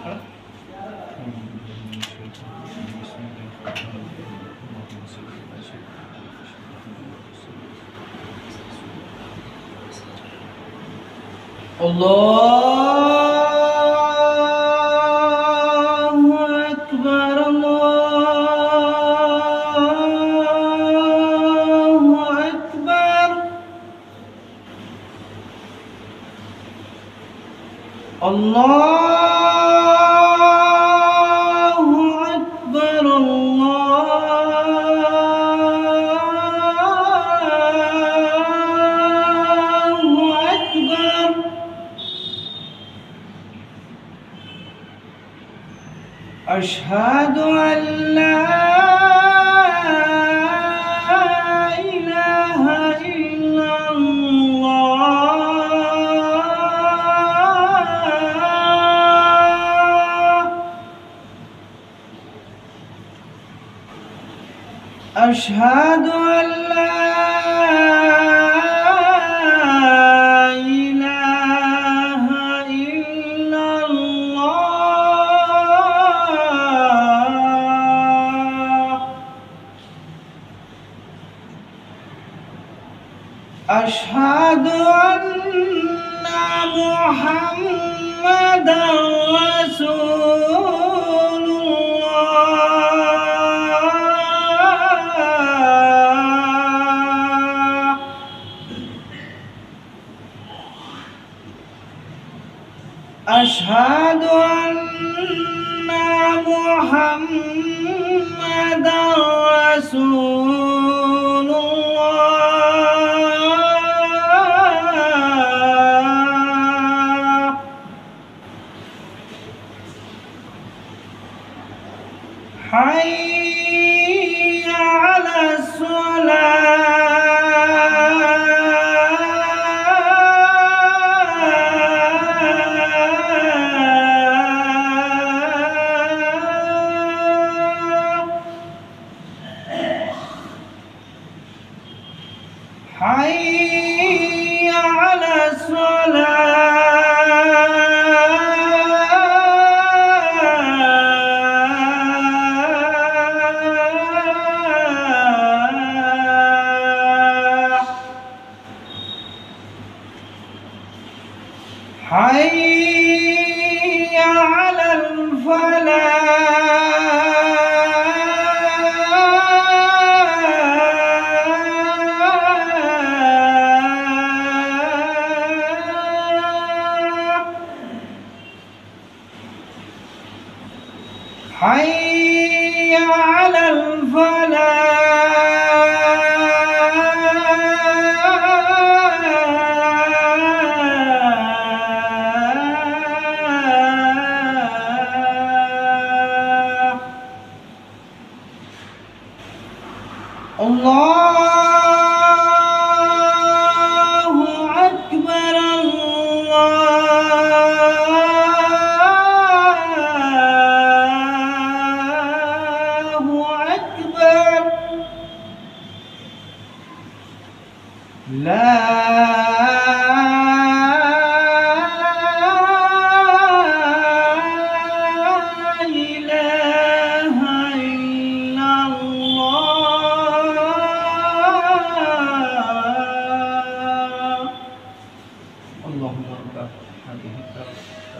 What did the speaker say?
Allahu Akbar, Allahu Akbar, Allahu Akbar, Allahu Akbar. أشهد أن لا إله إلا الله. أشهد أن لا أشهد أن محمدًا رسول الله. أشهد أن محمدًا رسول الله. حي على حي على حي على حي على الله أكبر، الله أكبر. لا إله إلا الله. اللهم رب هذه الدعوة